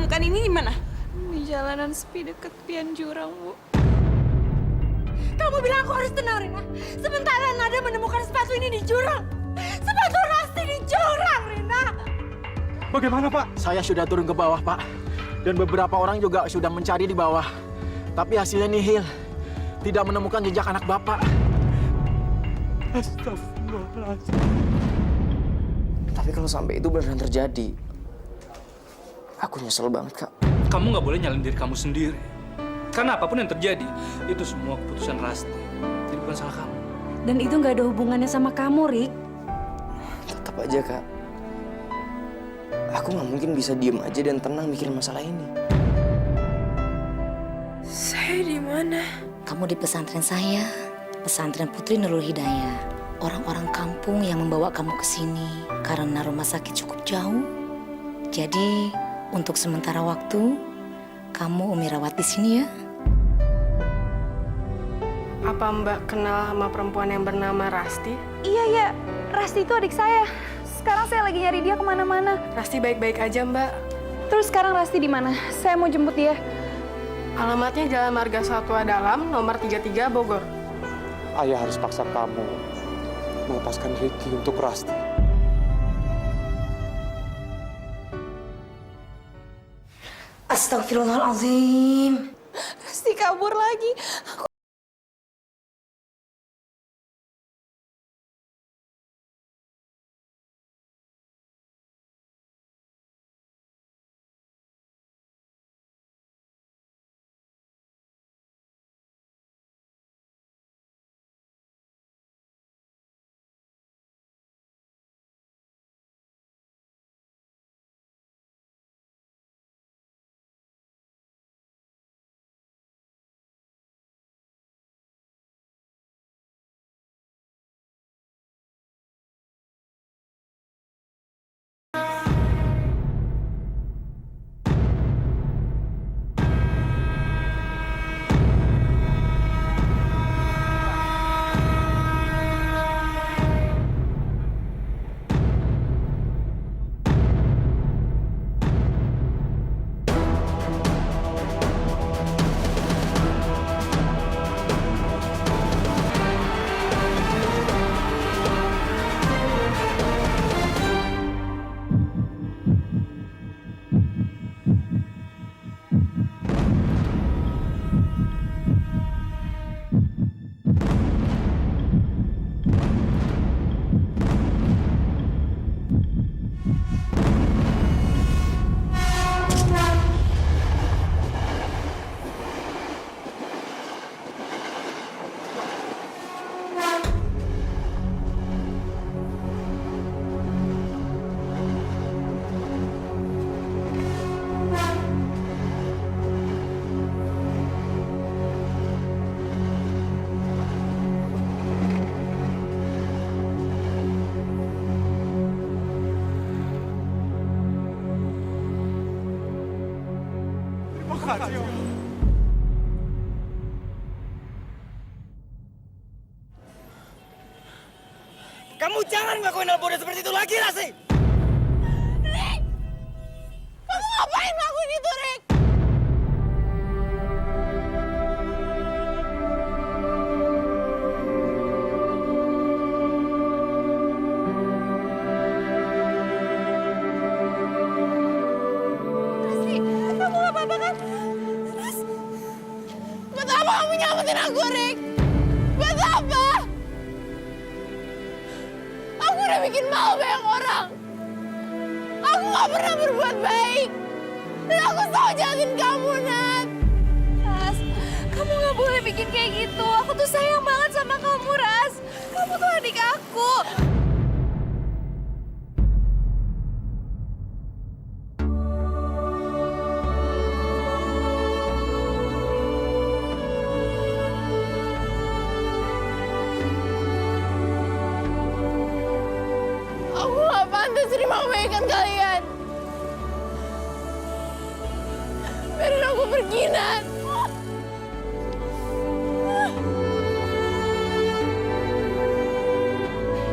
menemukan ini di mana? Di jalanan sepi deket tepian jurang, Bu. Kamu bilang aku harus tenang, Rina. Sementara Nada menemukan sepatu ini di jurang. Sepatu Rasti di jurang, Rina. Bagaimana, Pak? Saya sudah turun ke bawah, Pak. Dan beberapa orang juga sudah mencari di bawah. Tapi hasilnya nihil. Tidak menemukan jejak anak Bapak. Astagfirullahaladzim. Tapi kalau sampai itu beneran terjadi, aku nyesel banget, Kak. Kamu nggak boleh nyalin diri kamu sendiri. Karena apapun yang terjadi, itu semua keputusan Rasti. Jadi bukan salah kamu. Dan itu nggak ada hubungannya sama kamu, Rik. Tetap aja, Kak. Aku nggak mungkin bisa diem aja dan tenang mikirin masalah ini. Saya di mana? Kamu di pesantren saya, pesantren Putri Nurul Hidayah. Orang-orang kampung yang membawa kamu ke sini karena rumah sakit cukup jauh. Jadi, untuk sementara waktu, kamu Umi rawat di sini ya. Apa Mbak kenal sama perempuan yang bernama Rasti? Iya, Rasti itu adik saya. Sekarang saya lagi nyari dia kemana-mana. Rasti baik-baik aja, Mbak. Terus sekarang Rasti di mana? Saya mau jemput dia. Alamatnya Jalan Marga Satwa Dalam, nomor 33, Bogor. Ayah harus paksa kamu melepaskan Ricky untuk Rasti. Astagfirullahaladzim. Rasti kabur lagi. Kamu jangan ngelakuin hal bodoh seperti itu lagi, Rasti! Rik! Kamu ngapain ngelakuin itu, Rik? Rasti, kamu gak apa-apa kan? Ras, buat apa kamu nyelamatin aku, Rik? Buat apa? Aku udah bikin malu banyak orang. Aku gak pernah berbuat baik. Dan aku selalu jahatin kamu, Nat. Ras, kamu gak boleh bikin kayak gitu. Aku tuh sayang banget sama kamu, Ras. Kamu tuh adik aku. Aku gak pantas terima kebaikan kalian. Biarin aku pergi, Nat.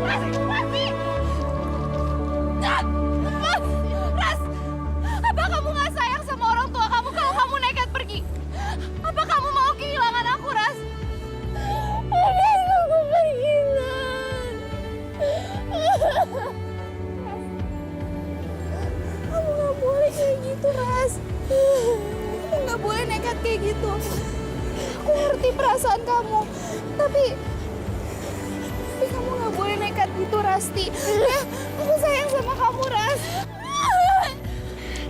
Ras, mati! Nat! Mas! Ras! Apa kamu gak sayang sama ngerti perasaan kamu. Tapi kamu nggak boleh nekat gitu, Rasti. Ya, aku sayang sama kamu, Ras.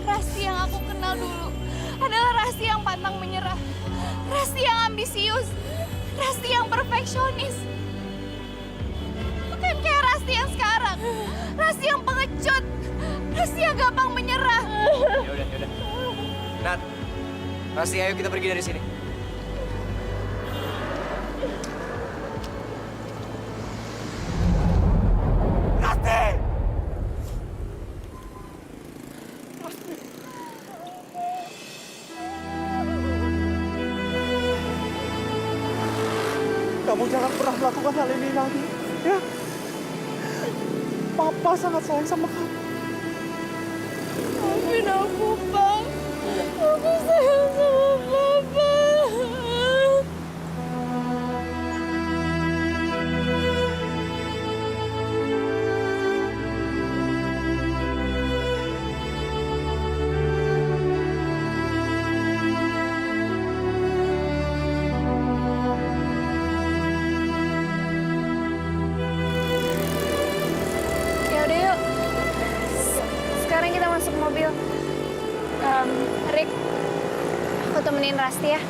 Rasti yang aku kenal dulu adalah Rasti yang pantang menyerah. Rasti yang ambisius. Rasti yang perfeksionis. Bukan kayak Rasti yang sekarang. Rasti yang pengecut. Rasti yang gampang menyerah. Yaudah. Nat, Rasti, ayo kita pergi dari sini. Kamu jangan pernah melakukan hal ini lagi, ya. Papa sangat sayang sama kamu. Maafin aku, Bang. Aku sayang sama Papa. Yaudah yuk. Sekarang kita masuk mobil. Rick, aku temenin Rasti ya.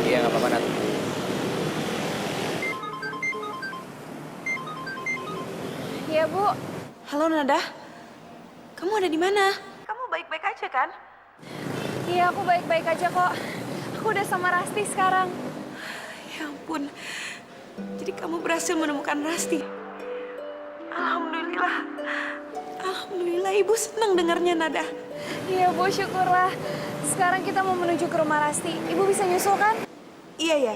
Iya, nggak apa-apa, Nat. Iya, Bu. Halo Nada, kamu ada di mana? Kamu baik-baik aja kan? Iya, aku baik-baik aja kok. Aku udah sama Rasti sekarang. Ya ampun, jadi kamu berhasil menemukan Rasti. Alhamdulillah, Alhamdulillah, Ibu senang dengarnya Nada. Iya, Bu, syukurlah. Sekarang kita mau menuju ke rumah Rasti. Ibu bisa nyusul kan? Iya ya,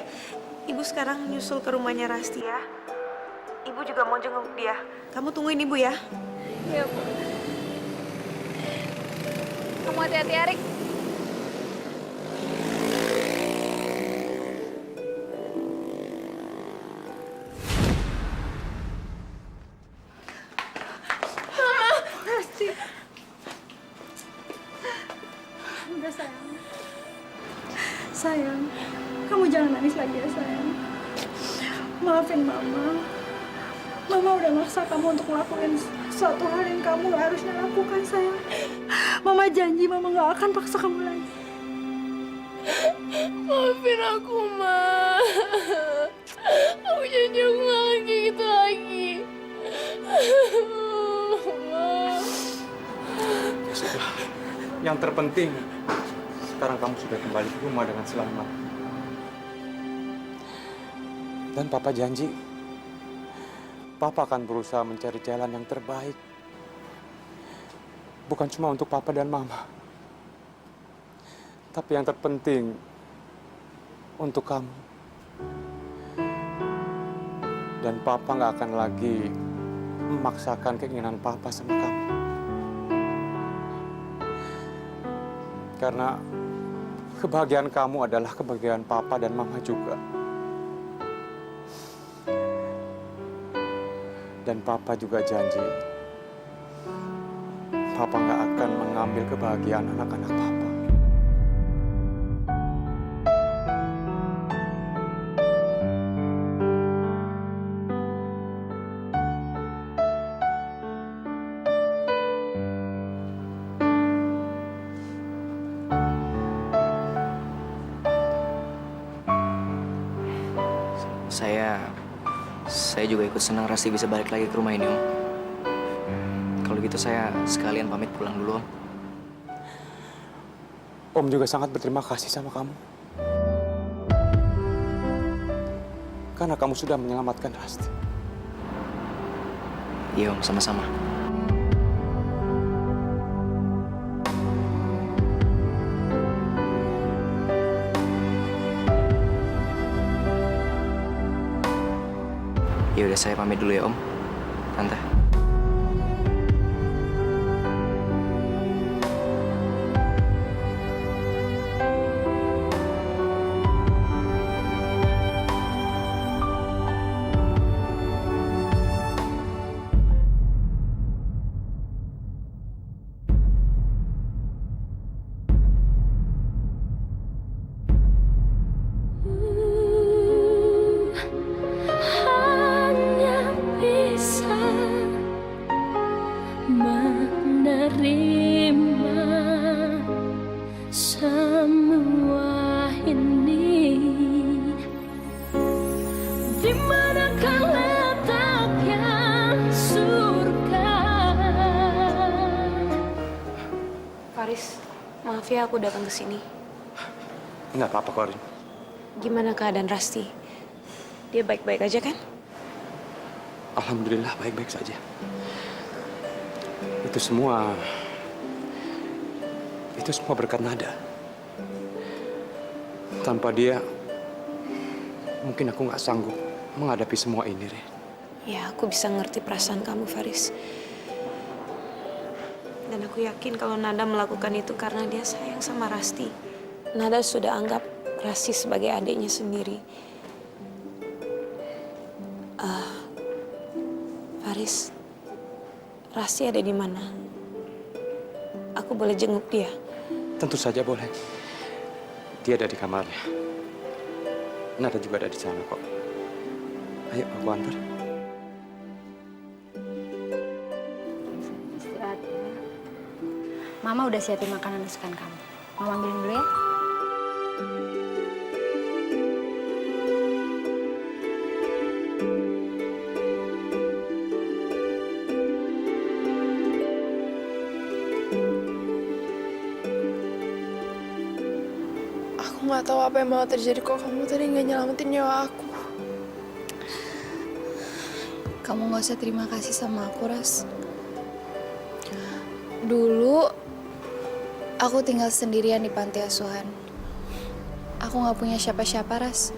Ibu sekarang nyusul ke rumahnya Rasti ya. Ibu juga mau jenguk dia. Kamu tungguin Ibu ya. Iya, Bu. Kamu hati-hati ya, Rick. Udah sayang. Sayang, kamu jangan nangis lagi ya sayang. Maafin Mama. Mama udah maksa kamu untuk ngelakuin suatu hal yang kamu gak harusnya lakukan sayang. Mama janji Mama gak akan paksa kamu lagi. Maafin aku, Ma. Aku janji aku gak akan kayak gitu lagi. Ma. Ya sudah. Yang terpenting, sekarang kamu sudah kembali ke rumah dengan selamat. Dan Papa janji, Papa akan berusaha mencari jalan yang terbaik. Bukan cuma untuk Papa dan Mama, tapi yang terpenting untuk kamu. Dan Papa nggak akan lagi memaksakan keinginan Papa sama kamu. Karena kebahagiaan kamu adalah kebahagiaan Papa dan Mama juga. Dan Papa juga janji, Papa nggak akan mengambil kebahagiaan anak-anak Papa. Saya juga ikut senang Rasti bisa balik lagi ke rumah ini, Om. Kalau gitu saya sekalian pamit pulang dulu, Om. Om juga sangat berterima kasih sama kamu. Karena kamu sudah menyelamatkan Rasti. Iya, Om, sama-sama. Ya udah, saya pamit dulu ya, Om. Tante. Maaf ya aku datang ke sini. Nggak apa-apa, Korin. Gimana keadaan Rasti? Dia baik-baik aja kan? Alhamdulillah baik-baik saja. Itu semua berkat Nada. Tanpa dia, mungkin aku nggak sanggup menghadapi semua ini, Ren. Ya, aku bisa ngerti perasaan kamu, Faris. Dan aku yakin kalau Nada melakukan itu karena dia sayang sama Rasti. Nada sudah anggap Rasti sebagai adiknya sendiri. Faris, Rasti ada di mana? Aku boleh jenguk dia? Tentu saja boleh. Dia ada di kamarnya. Nada juga ada di sana kok. Ayo, aku antar. Istirahat ya. Mama udah siapin makanan kesukaan kamu. Mama ambilin dulu ya. Aku nggak tahu apa yang mau terjadi kok kamu tadi nggak nyelamatin nyawa aku. Kamu nggak usah terima kasih sama aku, Ras. Dulu aku tinggal sendirian di panti asuhan. Aku nggak punya siapa-siapa, Ras.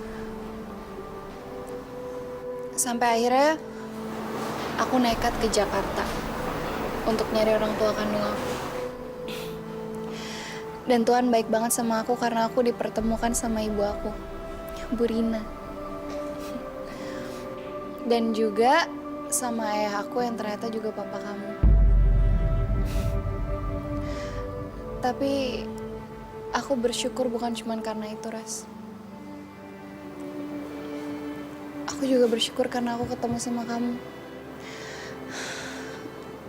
Sampai akhirnya aku nekat ke Jakarta untuk nyari orang tua kandung aku. Dan Tuhan baik banget sama aku karena aku dipertemukan sama ibu aku, Bu Rina. Dan juga sama ayah aku yang ternyata juga papa kamu. Tapi aku bersyukur bukan cuma karena itu, Ras. Aku juga bersyukur karena aku ketemu sama kamu.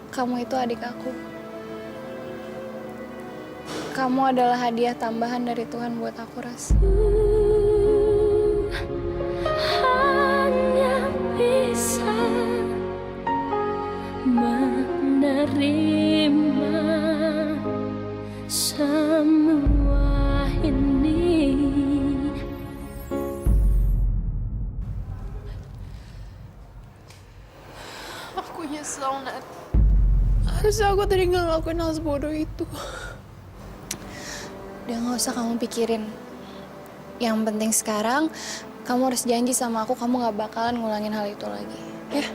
Kamu itu adik aku. Kamu adalah hadiah tambahan dari Tuhan buat aku, Ras. Hanya bisa menerima semua ini. Aku nyesel, Nat. Harusnya aku tadi nggak ngelakuin hal sebodoh itu. Udah nggak usah kamu pikirin. Yang penting sekarang, kamu harus janji sama aku kamu nggak bakalan ngulangin hal itu lagi. Ya?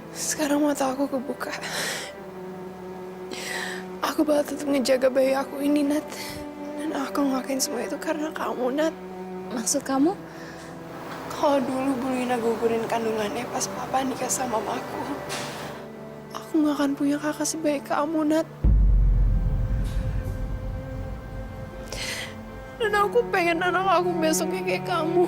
Sekarang mata aku kebuka. Aku bakal tetap ngejaga bayi aku ini, Nat. Dan aku ngelakuin semua itu karena kamu, Nat. Maksud kamu? Kalau dulu Bu Lina gugurin kandungannya pas papa nikah sama mamaku, aku nggak akan punya kakak sebaik kamu, Nat. Dan aku pengen anak aku besoknya kayak kamu.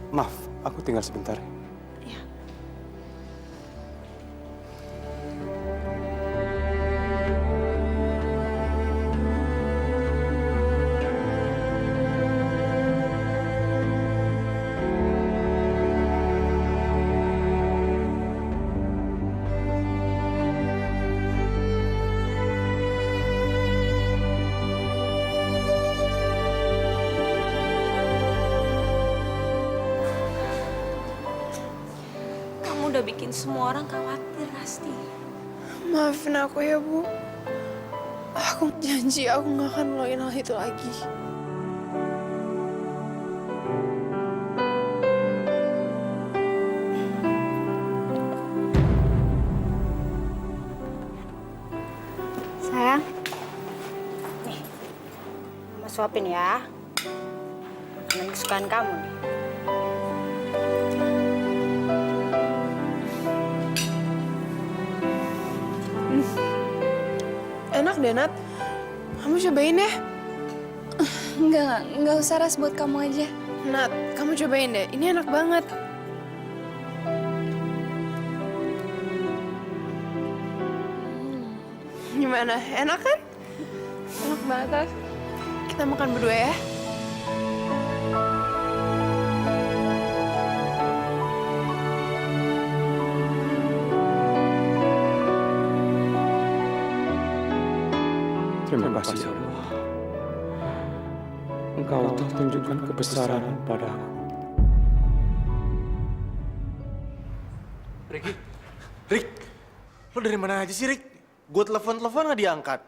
Maaf, aku tinggal sebentar. Udah bikin semua orang khawatir, Rasti. Maafin aku ya, Bu. Aku janji aku nggak akan ngelakuin hal itu lagi. Sayang. Nih, Mama suapin ya. Makanan kesukaan kamu nih. Enak deh, Nat. Kamu cobain ya. Enggak usah Ras, buat kamu aja. Nat, kamu cobain deh. Ini enak banget. Gimana? Enak kan? Enak banget, Ras. Kita makan berdua ya. Terima kasih ya Allah. Engkau telah tunjukkan kebesaran padaku. Rick, lo dari mana aja sih, Rick? Gue telepon nggak diangkat.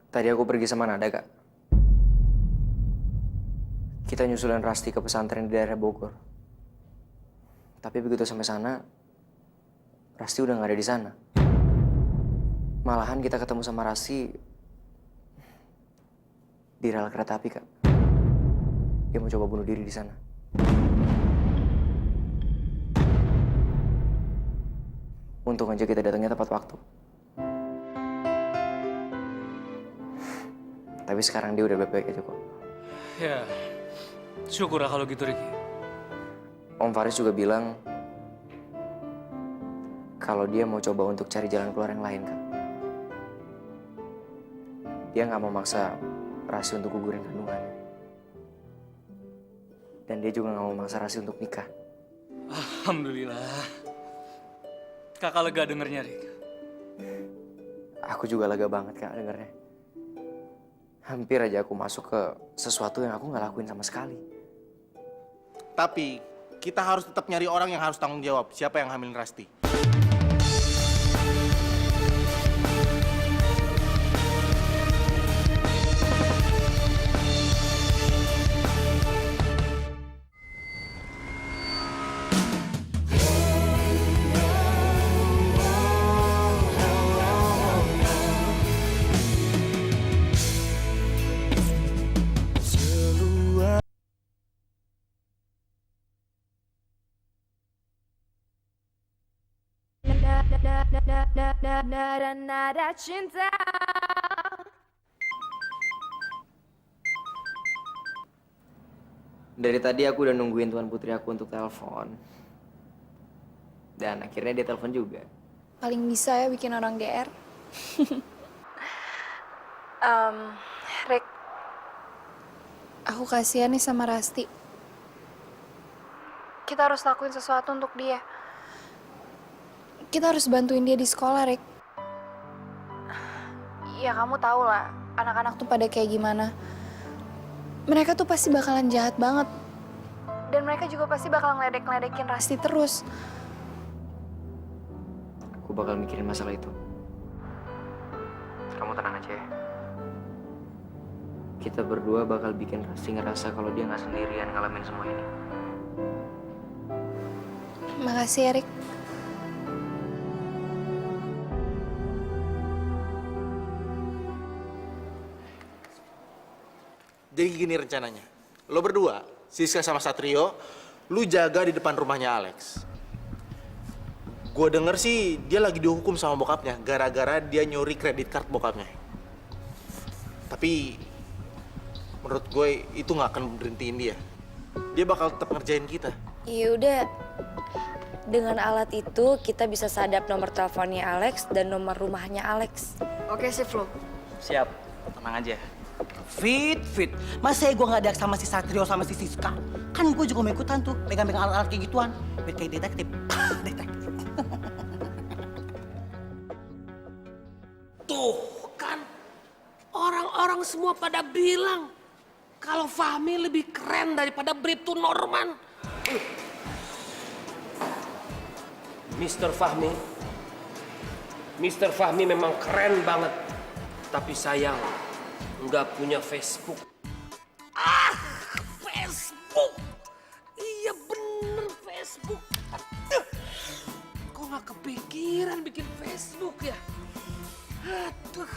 Tadi aku pergi sama Nada, Kak. Kita nyusulin Rasti ke pesantren di daerah Bogor. Tapi begitu sampai sana, Rasti udah nggak ada di sana. Malahan kita ketemu sama Rasti di rel kereta api, Kak. Dia mau coba bunuh diri di sana. Untung aja kita datangnya tepat waktu. Tapi sekarang dia udah baik-baik aja kok. Ya, syukurlah kalau gitu, Ricky. Om Faris juga bilang kalau dia mau coba untuk cari jalan keluar yang lain, Kak. Dia nggak mau maksa Rasi untuk gugurin kandungannya. Dan dia juga nggak mau maksa Rasi untuk nikah. Alhamdulillah. Kakak lega dengernya, Rick. Aku juga lega banget, Kak, dengernya. Hampir aja aku masuk ke sesuatu yang aku nggak lakuin sama sekali. Tapi kita harus tetap nyari orang yang harus tanggung jawab. Siapa yang hamilin Rasti? Nada cinta. Dari tadi aku udah nungguin Tuan Putri aku untuk telepon. Dan akhirnya dia telepon juga. Paling bisa ya bikin orang GR. Rick, aku kasihan nih sama Rasti. Kita harus lakuin sesuatu untuk dia. Kita harus bantuin dia di sekolah, Rick. Ya kamu tahu lah, anak-anak tuh pada kayak gimana. Mereka tuh pasti bakalan jahat banget. Dan mereka juga pasti bakal ngeledek-ngeledekin Rasti terus. Aku bakal mikirin masalah itu. Kamu tenang aja ya. Kita berdua bakal bikin Rasti ngerasa kalau dia nggak sendirian ngalamin semua ini. Makasih ya, Rick. Jadi gini rencananya. Lo berdua, Siska sama Satrio, lu jaga di depan rumahnya Alex. Gue denger sih dia lagi dihukum sama bokapnya gara-gara dia nyuri kredit card bokapnya. Tapi menurut gue itu nggak akan berhentiin dia. Dia bakal tetap ngerjain kita. Ya udah, dengan alat itu kita bisa sadap nomor teleponnya Alex dan nomor rumahnya Alex. Oke sih, Flo. Siap, tenang aja. Fit. Masa gue nggak ada sama si Satrio sama si Siska? Kan gue juga mau ikutan tuh, pegang-pegang alat-alat kayak gituan. Biar kayak detektif. Detektif. Tuh kan, orang-orang semua pada bilang kalau Fahmi lebih keren daripada Bribtu Norman. Mr. Fahmi memang keren banget, tapi sayang nggak punya Facebook. Facebook! Iya bener Facebook. Aduh, kok nggak kepikiran bikin Facebook ya? Aduh.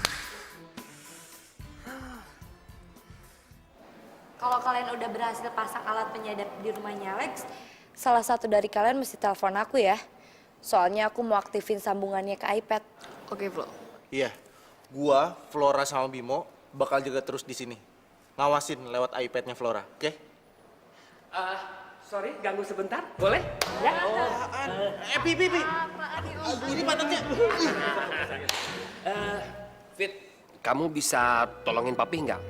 Kalau kalian udah berhasil pasang alat penyadap di rumahnya Alex, salah satu dari kalian mesti telepon aku ya. Soalnya aku mau aktifin sambungannya ke iPad. Oke, Flo. Iya, gua, Flora sama Bimo bakal jaga terus di sini. ngawasin lewat iPad-nya Flora, oke? Sorry, ganggu sebentar, boleh? Ya. Pi. Ini pantatnya. Fit, kamu bisa tolongin papi nggak?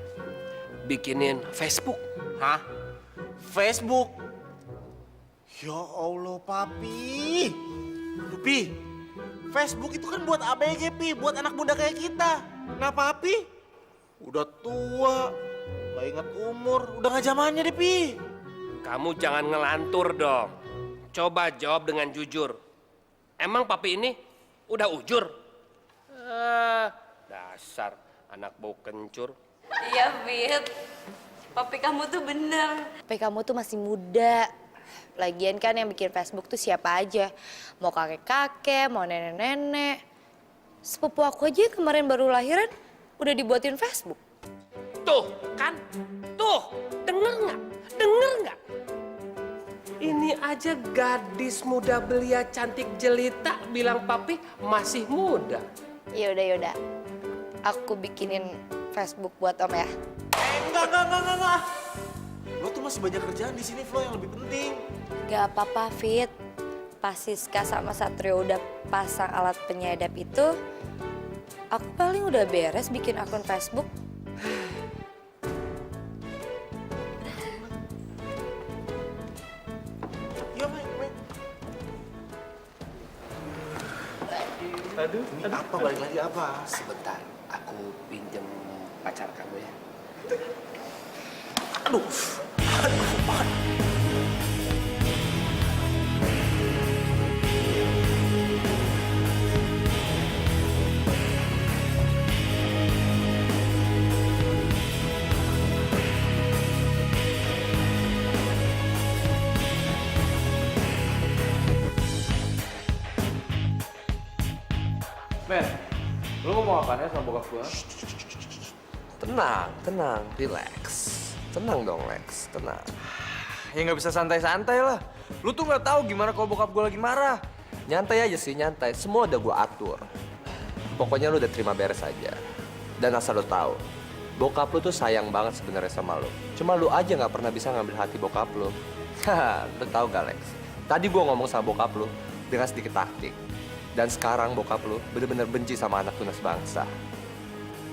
Bikinin Facebook. Hah? Facebook? Ya Allah, Papi. Aduh, Pi. Facebook itu kan buat ABG, Pi. Buat anak muda kayak kita. Nah, Papi? Udah tua. Gak ingat umur. Udah gak zamannya deh, Pi. Kamu jangan ngelantur dong. Coba jawab dengan jujur. Emang papi ini udah ujur? Dasar anak bau kencur. Iya, Fit. Papi kamu tuh bener. Papi kamu tuh masih muda. Lagian kan yang bikin Facebook tuh siapa aja. Mau kakek-kakek, mau nenek-nenek. Sepupu aku aja kemarin baru lahiran udah dibuatin Facebook. Tuh, kan? Tuh, denger nggak? Denger nggak? Ini aja gadis muda belia cantik jelita bilang papi masih muda. Yaudah. Aku bikinin Facebook buat Om ya. Enggak. Lo tuh masih banyak kerjaan di sini, Flo, yang lebih penting. Gak apa-apa, Fit. Pas Siska sama Satrio udah pasang alat penyedap itu, aku paling udah beres bikin akun Facebook. Iya, main. Aduh, ini apa? Balik lagi apa? Sebentar, aku pinjem pacar kamu ya. Aduh. Men, lu ngomong apaan ya sama bokap gua? Tenang, relax. Tenang dong, Lex, tenang. Ya nggak bisa santai-santai lah. Lu tuh nggak tahu gimana kalau bokap gua lagi marah. Nyantai aja sih, nyantai. Semua udah gua atur. Pokoknya lu udah terima beres aja. Dan asal lu tahu, bokap lu tuh sayang banget sebenarnya sama lu. Cuma lu aja nggak pernah bisa ngambil hati bokap lu. Haha, lu tahu gak, Lex? Tadi gua ngomong sama bokap lu dengan sedikit taktik. Dan sekarang bokap lu bener-bener benci sama anak tunas bangsa.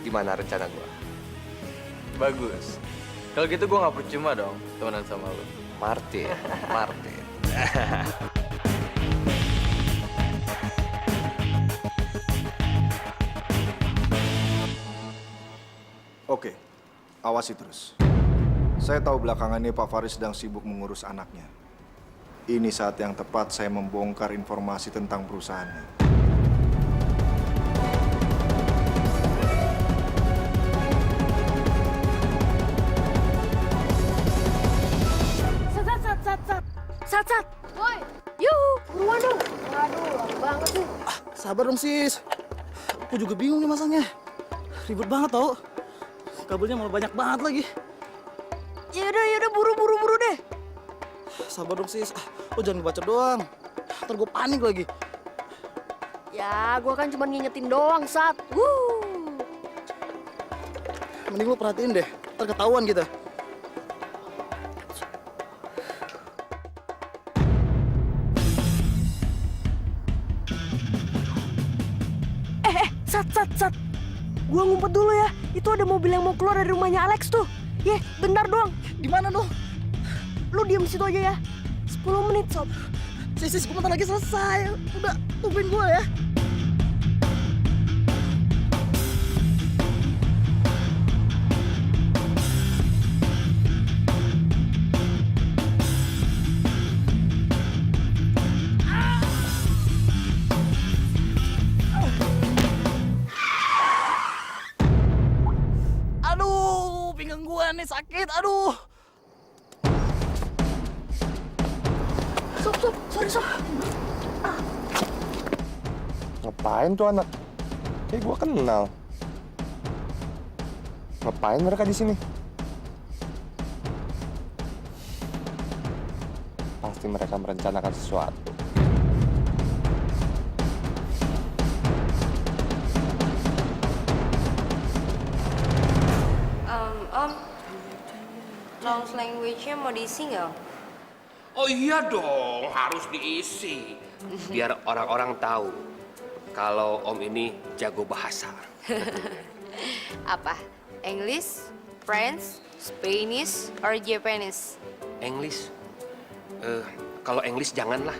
Gimana rencana gua? Bagus. Kalau gitu gua nggak percuma dong temenan sama lu. Martin. Oke, awasi terus. Saya tahu belakangan ini Pak Faris sedang sibuk mengurus anaknya. Ini saat yang tepat saya membongkar informasi tentang perusahaannya. Sat. Woi, yuk, buruan dong. Waduh, lama banget tuh. Sabar dong, sis. Aku juga bingung nih masangnya. Ribet banget tau. Kabelnya malah banyak banget lagi. Yaudah, buru deh. Sabar dong, sis. Lo jangan baca doang. Ntar gue panik lagi. Ya, gua kan cuma ngingetin doang, Sat. Mending lo perhatiin deh. Ntar ketahuan kita. Sat. Gua ngumpet dulu ya. Itu ada mobil yang mau keluar dari rumahnya Alex tuh. Bentar doang. Di mana dong? Lu diam situ aja ya. 10 menit, Sob. Sis, gue bentar lagi selesai. Udah, tungguin gue ya. Aduh, pinggang gue nih sakit. Aduh. Sob. Ngapain tuh anak? Kayak gua kenal. Ngapain mereka di sini? Pasti mereka merencanakan sesuatu. Om, Lounge language-nya mau diisi nggak? Oh iya dong, harus diisi. Biar orang-orang tahu kalau Om ini jago bahasa. Apa? English, French, Spanish, or Japanese? English? Kalau English janganlah.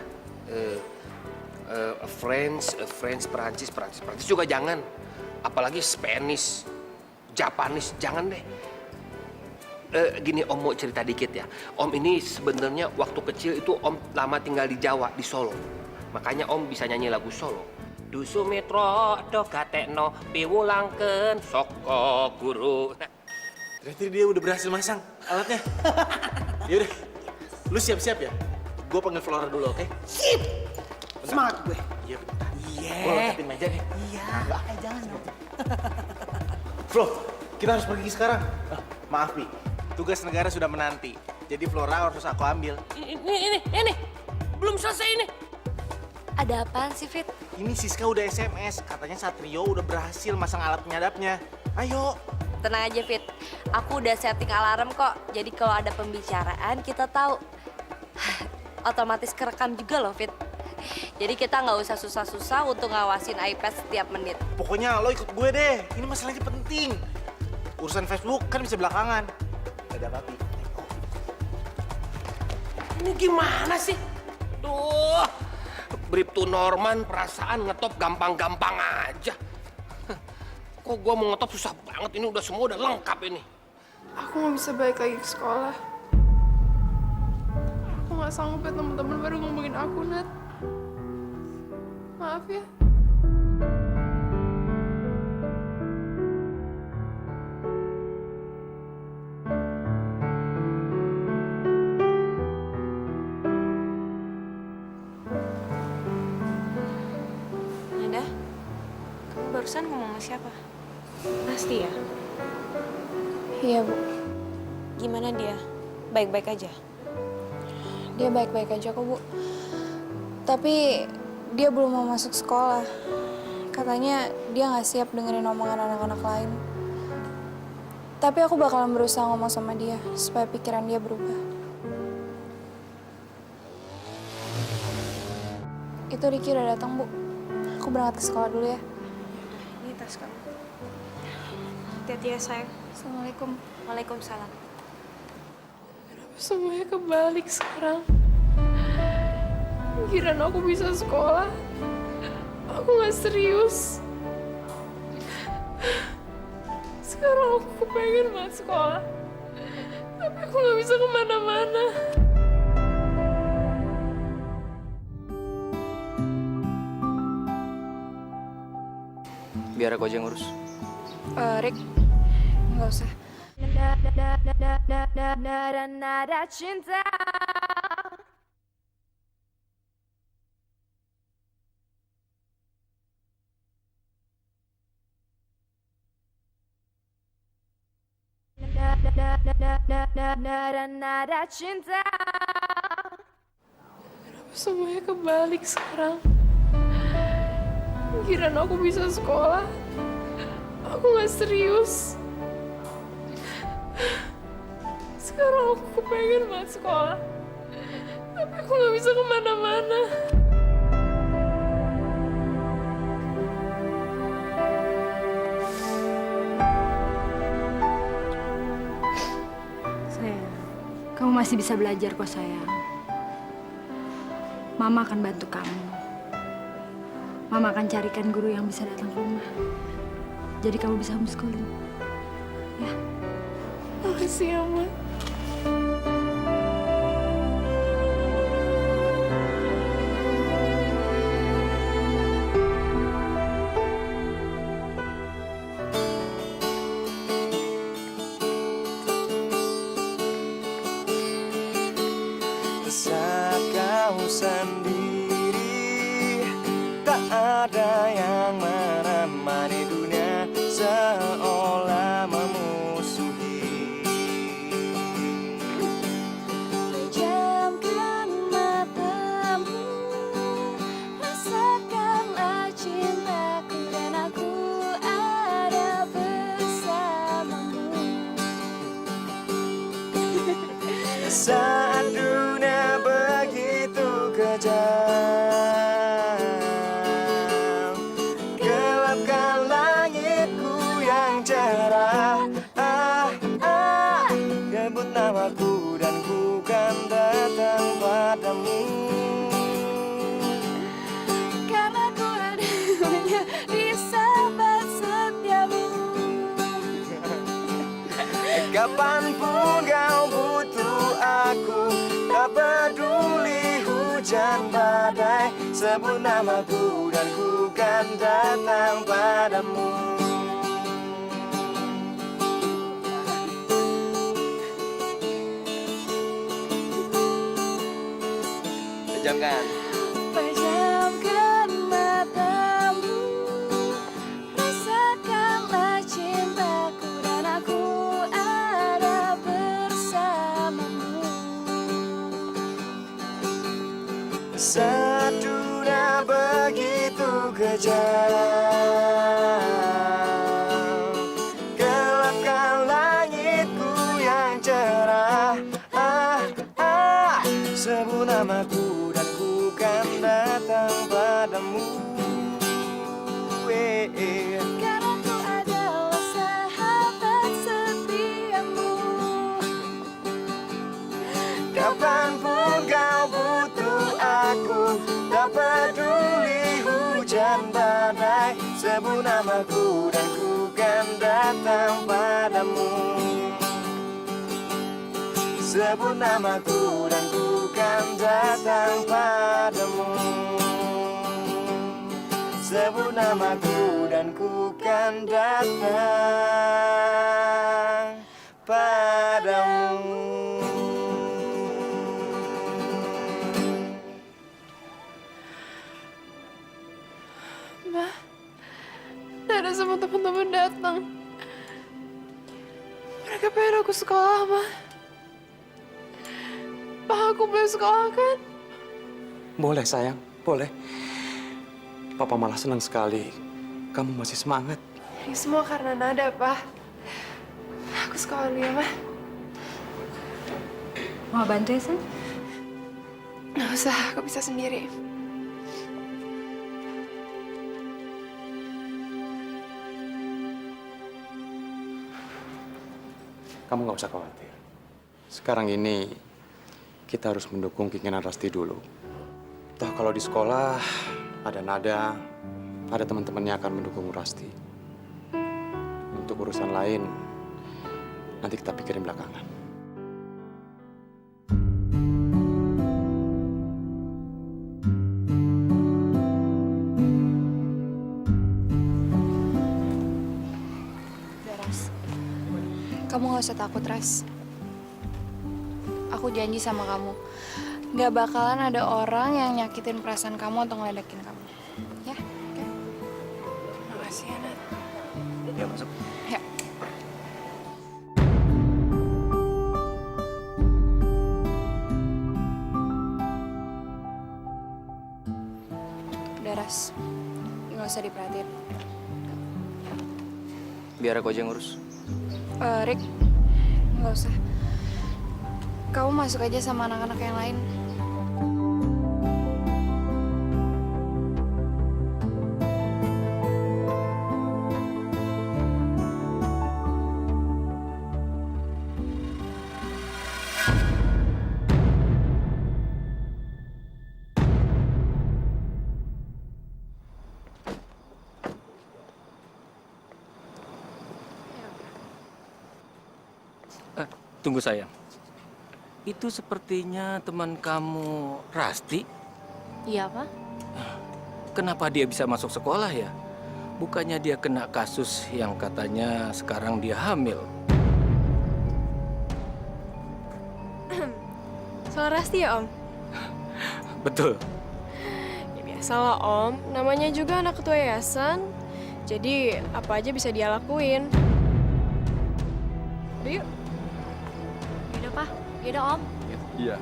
French, Perancis juga jangan. Apalagi Spanish, Japanese, jangan deh. Gini, Om mau cerita dikit ya. Om ini sebenarnya waktu kecil itu Om lama tinggal di Jawa, di Solo. Makanya Om bisa nyanyi lagu Solo. Du sumitro do gatekno piwulangkeun saka guru. Nah, Ternyata dia udah berhasil masang alatnya. Yaudah, lu siap-siap ya. Gue panggil Flora dulu, oke? Sip! Semangat gue. Iya, bentar. Iya. Gue lengkapin meja deh. Iya. Jangan dong. Flo, kita harus pergi sekarang. Maaf, Pi. Tugas negara sudah menanti. Jadi Flora harus aku ambil. Ini. Belum selesai ini. Ada apaan sih, Fit? Ini Siska udah SMS. Katanya Satrio udah berhasil masang alat penyadapnya. Ayo. Tenang aja, Fit. Aku udah setting alarm kok. Jadi kalau ada pembicaraan, kita tahu. Otomatis kerekam juga loh, Fit. Jadi kita nggak usah susah-susah untuk ngawasin iPad setiap menit. Pokoknya lo ikut gue deh. Ini masalahnya penting. Urusan Facebook kan bisa belakangan. Gak ada apa-apa. Ini gimana sih? Duh, Bribtu Norman perasaan ngetop gampang-gampang aja. Kok gua mau ngetop susah banget, ini udah semua udah lengkap ini. Aku nggak bisa balik lagi ke sekolah. Aku nggak sanggup ya teman-teman baru ngomongin aku, Nat. Maaf ya. Nada, kamu barusan ngomong sama siapa? Pasti ya? Iya, Bu. Gimana dia? Baik-baik aja? Dia baik-baik aja kok, Bu. Tapi dia belum mau masuk sekolah. Katanya dia nggak siap dengerin omongan anak-anak lain. Tapi aku bakalan berusaha ngomong sama dia supaya pikiran dia berubah. Itu Ricky udah datang, Bu. Aku berangkat ke sekolah dulu ya. Ini tas kamu. Hati-hati ya, sayang. Assalamualaikum. Waalaikumsalam. Semuanya kebalik sekarang. Kirain aku bisa sekolah. Aku nggak serius. Sekarang aku pengen banget sekolah. Tapi aku nggak bisa kemana-mana. Biar aku aja yang ngurus. Rick, nggak usah. Nada cinta. Nada cinta. Kenapa semuanya kebalik sekarang? Kirain aku bisa sekolah. Aku nggak serius. Sekarang aku pengen banget sekolah. Tapi aku nggak bisa kemana-mana. Sayang, kamu masih bisa belajar kok, sayang. Mama akan bantu kamu. Mama akan carikan guru yang bisa datang ke rumah. Jadi kamu bisa homeschooling. Ya. Makasih ya, Ma. Saat kau sendiri, tak ada yang menemani dunia seolah memusuhi. Pejamkan matamu, rasakanlah cintaku dan aku ada bersamamu. kejam. Gelapkan langitku yang cerah. Sebut namaku dan ku kan datang padamu. Karena ku adanya di sahabat setiamu. Kapanpun kau butuh aku, tak peduli hujan badai. Sebut namaku dan ku kan datang padamu. Pejamkan. Pejamkan matamu, rasakanlah cintaku dan aku ada bersamamu. Saat dunia begitu kejam, gelapkan langitku yang cerah. Sebut namaku dan ku kan datang padamu. Karena ku adalah sahabat setiamu. Kapanpun kau butuh aku, tak peduli hujan badai. Sebut namaku dan ku kan datang padamu. Sebut namaku dan ku kan datang padamu. Sebut namaku dan ku kan datang padamu. Ma, ada semua teman-teman datang. Mereka pengen aku sekolah, Ma. Pa, aku boleh sekolah kan? Boleh sayang, boleh. Papa malah senang sekali. Kamu masih semangat. Ini semua karena Nada, Pa. Aku sekolah dulu ya, Ma. Mau bantu ya, San? Nggak usah, aku bisa sendiri. Kamu nggak usah khawatir. Sekarang ini kita harus mendukung keinginan Rasti dulu. Toh kalau di sekolah ada Nada, ada teman-temannya akan mendukung Rasti. Untuk urusan lain nanti kita pikirin belakangan. Kamu gak usah takut, Ras. Aku janji sama kamu, gak bakalan ada orang yang nyakitin perasaan kamu atau ngeledekin kamu. Ya? Oke? Makasih ya, Nat. Ya, masuk. Ya. Udah, Ras. Gak usah diperhatiin. Biar aku aja yang ngurus. Rick, nggak usah. Kamu masuk aja sama anak-anak yang lain. Tunggu sayang. Itu sepertinya teman kamu Rasti. Iya, Pak. Kenapa dia bisa masuk sekolah ya? Bukannya dia kena kasus yang katanya sekarang dia hamil. Soal Rasti ya, Om? Betul. Ya biasalah, Om. Namanya juga anak ketua yayasan. Jadi apa aja bisa dia lakuin. Udah yuk. Yaudah, Pak. Yaudah, Om. Iya.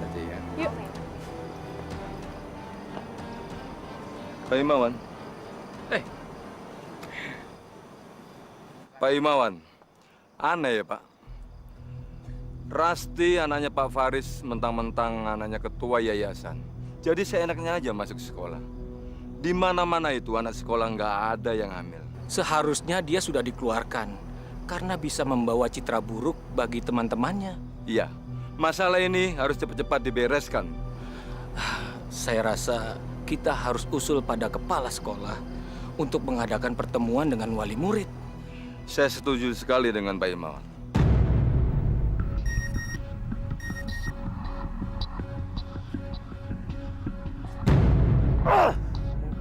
Jadi ya. Yuk. Pak Imawan. Pak Imawan. Aneh ya, Pak. Rasti anaknya Pak Faris mentang-mentang anaknya ketua yayasan. Jadi seenaknya aja masuk sekolah. Di mana-mana itu anak sekolah nggak ada yang hamil. Seharusnya dia sudah dikeluarkan karena bisa membawa citra buruk bagi teman-temannya. Iya, masalah ini harus cepat-cepat dibereskan. Saya rasa kita harus usul pada kepala sekolah untuk mengadakan pertemuan dengan wali murid. Saya setuju sekali dengan Pak Imawan.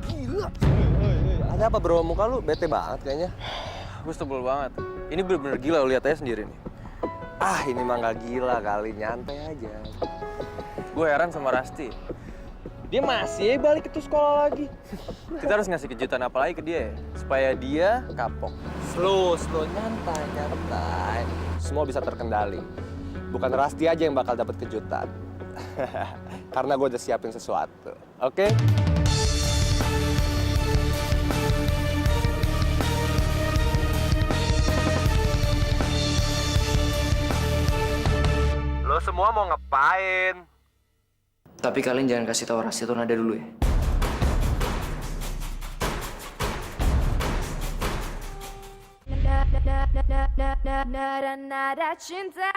Gila. Ada apa bro? Muka lu bete banget kayaknya. Gue sebel banget. Ini bener-bener gila, lu lihat aja sendiri nih. Ah, ini mah nggak gila kali, nyantai aja. Gue heran sama Rasti. Dia masih balik itu sekolah lagi. Kita harus ngasih kejutan apa lagi ke dia ya? Supaya dia kapok. Slow, nyantai. Semua bisa terkendali. Bukan Rasti aja yang bakal dapat kejutan. Karena gue udah siapin sesuatu. Oke? Lo semua mau ngapain? Tapi kalian jangan kasih tahu Rasti atau Nada dulu ya. Nada cinta.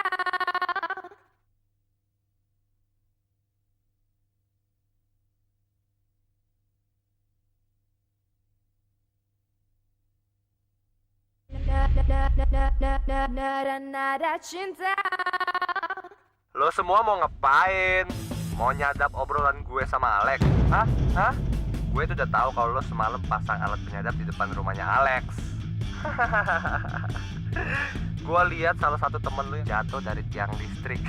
Nada cinta. Lo semua mau ngapain? Mau nyadap obrolan gue sama Alex? Hah? Gue tuh udah tahu kalau lo semalam pasang alat penyadap di depan rumahnya Alex. Gue lihat salah satu temen lo jatuh dari tiang listrik.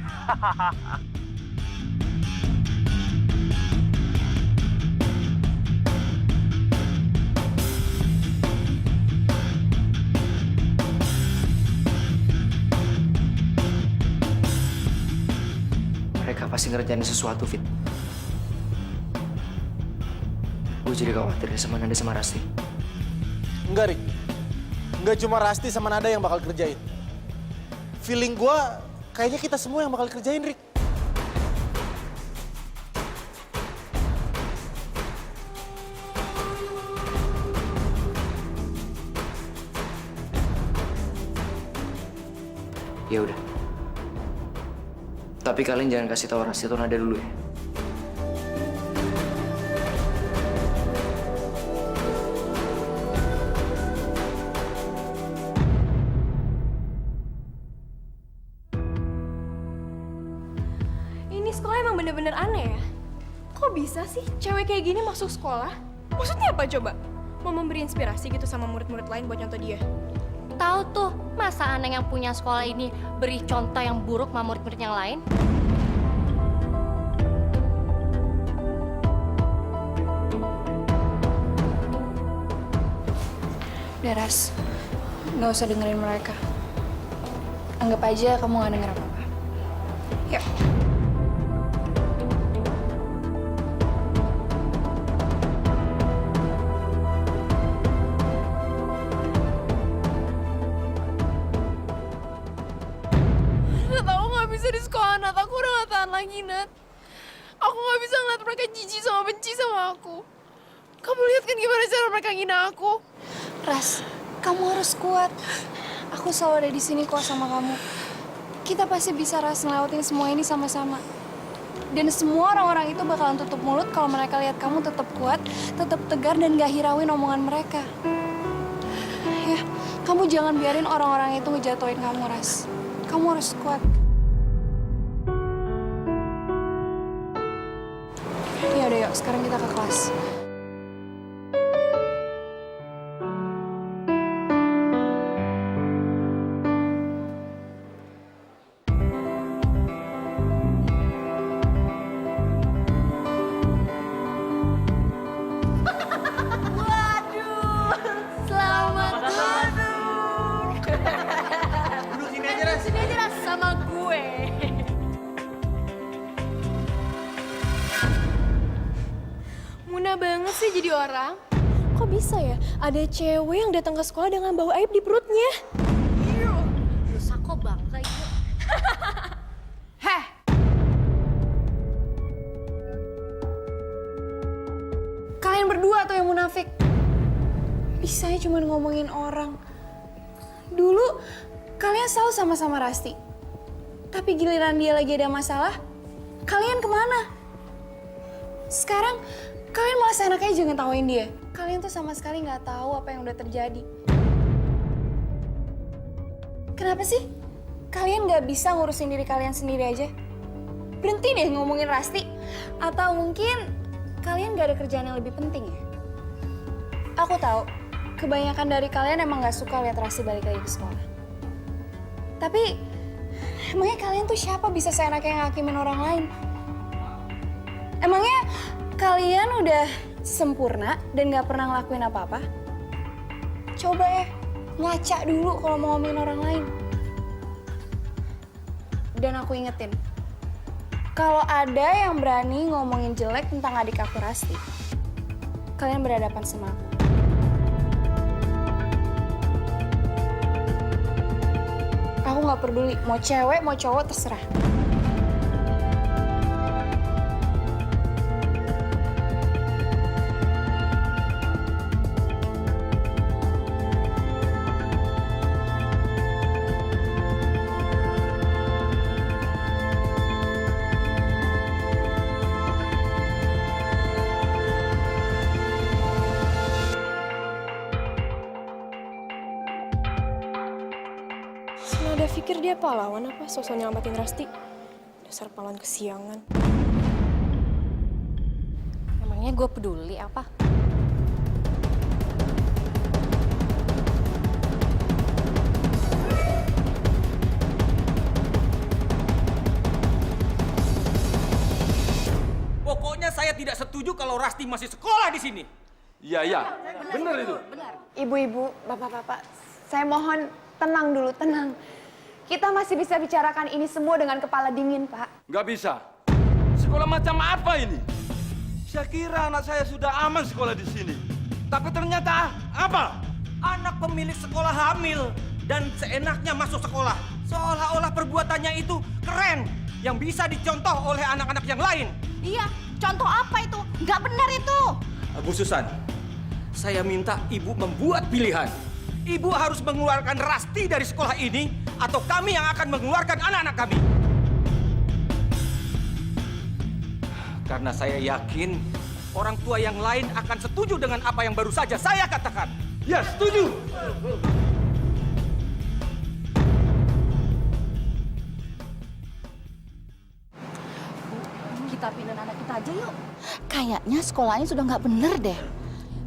Mereka pasti ngerjain sesuatu, Fit. Gue jadi khawatir ya sama Nada sama Rasti. Enggak, Rik. Enggak cuma Rasti sama Nada yang bakal kerjain. Feeling gue kayaknya kita semua yang bakal kerjain, Rik. Ya udah. Tapi kalian jangan kasih tahu Rasti atau Nada dulu ya. Ini sekolah emang bener-bener aneh ya? Kok bisa sih cewek kayak gini masuk sekolah? Maksudnya apa coba? Mau memberi inspirasi gitu sama murid-murid lain buat nyontoh dia? Tahu tuh, masa aneh yang punya sekolah ini beri contoh yang buruk sama murid-murid yang lain? Deras, nggak usah dengerin mereka. Anggap aja kamu nggak denger apa-apa. Yuk. Nat, aku nggak bisa di sekolah, Nat. Aku udah nggak tahan lagi, Nat. Aku nggak bisa ngeliat mereka jijik sama benci sama aku. Kamu lihat kan gimana cara mereka ngina aku? Ras, kamu harus kuat. Aku selalu ada di sini kok sama kamu. Kita pasti bisa Ras ngelewatin semua ini sama-sama. Dan semua orang-orang itu bakalan tutup mulut kalau mereka lihat kamu tetap kuat, tetap tegar dan gak hirauin omongan mereka. Ya, kamu jangan biarin orang-orang itu ngejatuhin kamu, Ras. Kamu harus kuat. Ya udah yuk, sekarang kita ke kelas. Selamat duduk. Duduk sini aja, Ras. Sini aja, Ras. Sama gue. Muna banget sih jadi orang. Kok bisa ya ada cewek yang datang ke sekolah dengan bawa aib di perutnya? Dosa kok bangga itu. Kalian berdua tuh yang munafik. Bisanya cuma ngomongin orang. Dulu kalian selalu sama-sama Rasti. Tapi giliran dia lagi ada masalah, kalian kemana? Sekarang kalian malah seenaknya aja ngetawain dia. Kalian tuh sama sekali nggak tahu apa yang udah terjadi. Kenapa sih? Kalian nggak bisa ngurusin diri kalian sendiri aja? Berhenti deh ngomongin Rasti. Atau mungkin kalian nggak ada kerjaan yang lebih penting ya? Aku tahu, kebanyakan dari kalian emang nggak suka lihat Rasti balik lagi ke sekolah. Tapi, emangnya kalian tuh siapa bisa seenaknya ngakimin orang lain? Emangnya kalian udah sempurna dan nggak pernah ngelakuin apa-apa? Coba ya, ngaca dulu kalau mau ngomongin orang lain. Dan aku ingetin, kalau ada yang berani ngomongin jelek tentang adik aku Rasti, kalian berhadapan sama aku. Aku nggak peduli, mau cewek, mau cowok, terserah. Senada pikir dia pahlawan apa sosok nyelamatin Rasti. Dasar pahlawan kesiangan. Emangnya gue peduli apa? Pokoknya saya tidak setuju kalau Rasti masih sekolah di sini. Iya. Benar itu. Ibu-ibu, bapak-bapak, saya mohon tenang dulu, tenang. Kita masih bisa bicarakan ini semua dengan kepala dingin, Pak. Nggak bisa. Sekolah macam apa ini? Saya kira anak saya sudah aman sekolah di sini. Tapi ternyata apa? Anak pemilik sekolah hamil dan seenaknya masuk sekolah. Seolah-olah perbuatannya itu keren, yang bisa dicontoh oleh anak-anak yang lain. Iya, contoh apa itu? Nggak benar itu. Bu Susan, saya minta ibu membuat pilihan. Ibu harus mengeluarkan Rasti dari sekolah ini, atau kami yang akan mengeluarkan anak-anak kami. Karena saya yakin orang tua yang lain akan setuju dengan apa yang baru saja saya katakan. Ya, setuju. Kita pindahin anak kita aja yuk. Kayaknya sekolahnya sudah nggak bener deh.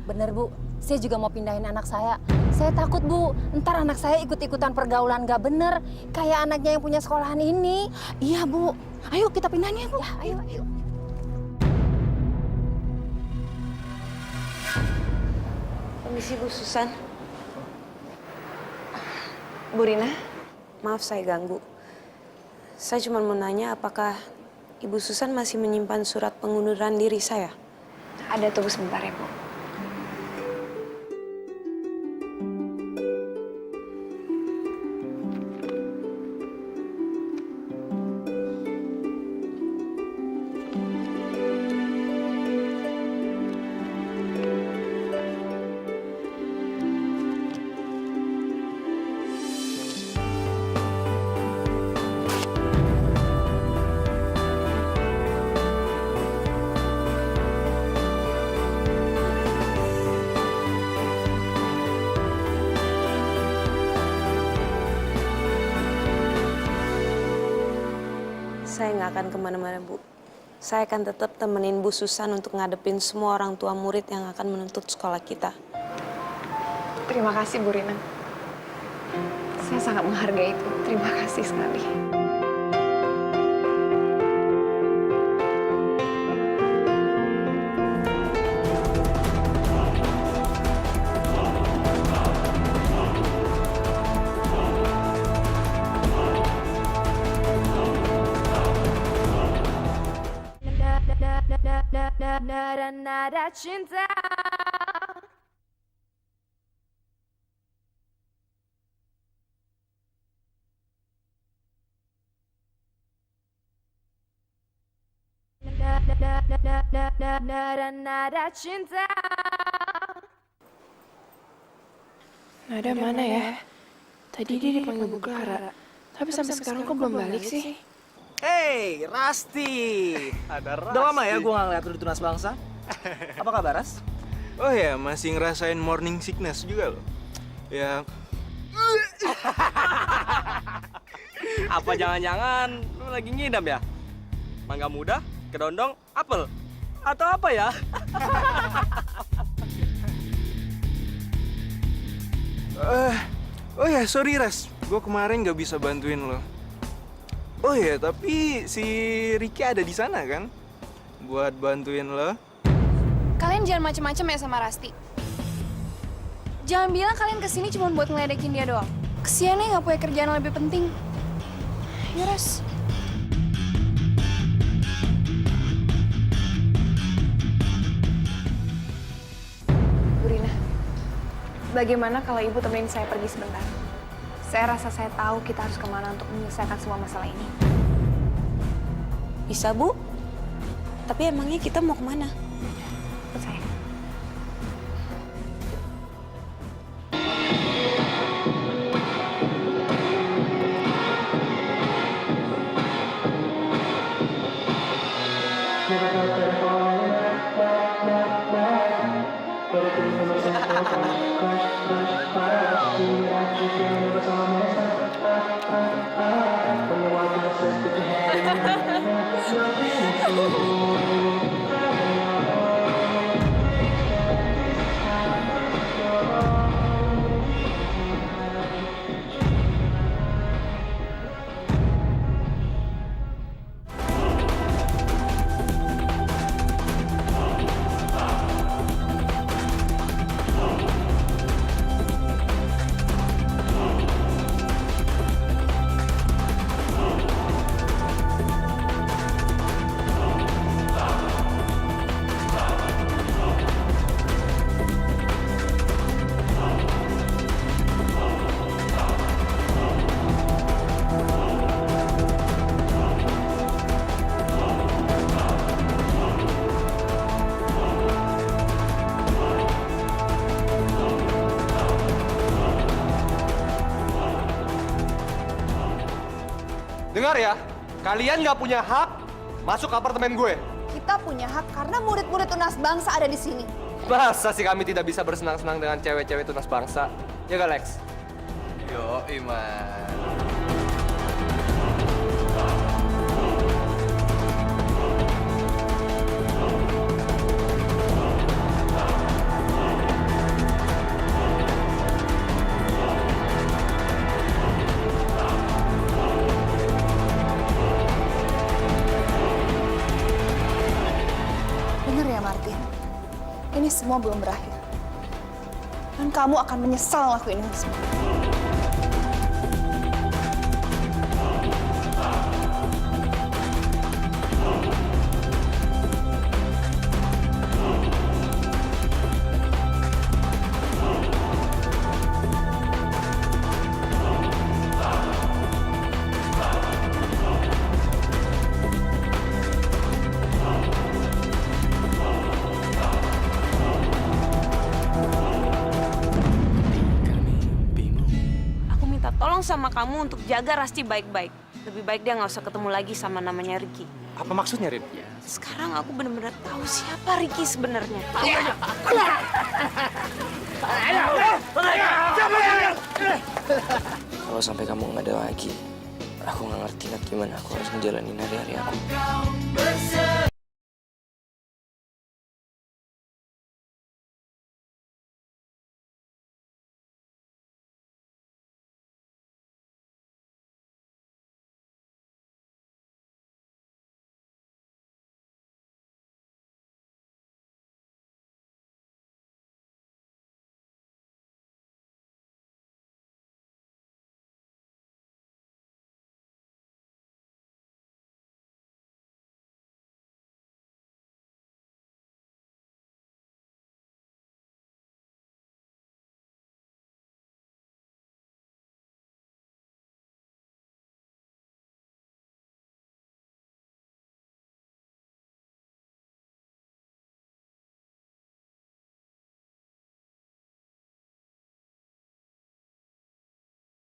Bener, Bu. Saya juga mau pindahin anak saya. Saya takut, Bu, ntar anak saya ikut-ikutan pergaulan gak bener. Kayak anaknya yang punya sekolahan ini. Iya, Bu. Ayo kita pindahin ya, Bu. Ya, ayo. Permisi Bu Susan. Bu Rina, maaf saya ganggu. Saya cuma mau nanya apakah Ibu Susan masih menyimpan surat pengunduran diri saya? Ada, tunggu sebentar ya, Bu. Saya nggak akan kemana-mana, Bu. Saya akan tetap temenin Bu Susan untuk ngadepin semua orang tua murid yang akan menuntut sekolah kita. Terima kasih, Bu Rina. Saya sangat menghargai itu. Terima kasih sekali. Nada cinta. Nada cinta. Nada mana ya? Tadi dia dipanggil Bu Clara, tapi sampai sekarang kok belum balik sih? Hey, Rasti. Ada Rasti. Udah lama ya gue nggak ngeliat lu di Tunas Bangsa. Apa kabar, Ras? Oh ya, masih ngerasain morning sickness juga loh. Ya, Apa jangan-jangan lu lagi ngidam ya? Mangga muda, kedondong, apel. Atau apa ya? oh ya, sorry Ras. Gue kemarin nggak bisa bantuin lo. Oh ya, tapi si Ricky ada di sana kan? Buat bantuin lo. Kalian jangan macem-macem ya sama Rasti. Jangan bilang kalian kesini cuma buat ngeledekin dia doang. Kesiannya nggak punya kerjaan yang lebih penting. Ya, Ras. Bu Rina, bagaimana kalau Ibu temenin saya pergi sebentar? Saya rasa saya tahu kita harus kemana untuk menyelesaikan semua masalah ini. Bisa, Bu? Tapi emangnya kita mau kemana? Ikut saya. Dengar ya, kalian nggak punya hak masuk ke apartemen gue. Kita punya hak karena murid-murid Tunas Bangsa ada di sini. Masa sih kami tidak bisa bersenang-senang dengan cewek-cewek Tunas Bangsa? Ya gak, Lex? Yo, Iman. Dengar ya, Martin. Ini semua belum berakhir. Dan kamu akan menyesal ngelakuin ini semua. Tolong sama kamu untuk jaga Rasti baik-baik. Lebih baik dia nggak usah ketemu lagi sama namanya Ricky. Apa maksudnya, Rin? Sekarang aku benar-benar tahu siapa Ricky sebenarnya. Kalau sampai kamu nggak ada lagi, aku nggak ngerti gimana aku harus ngejalanin hari-hari aku.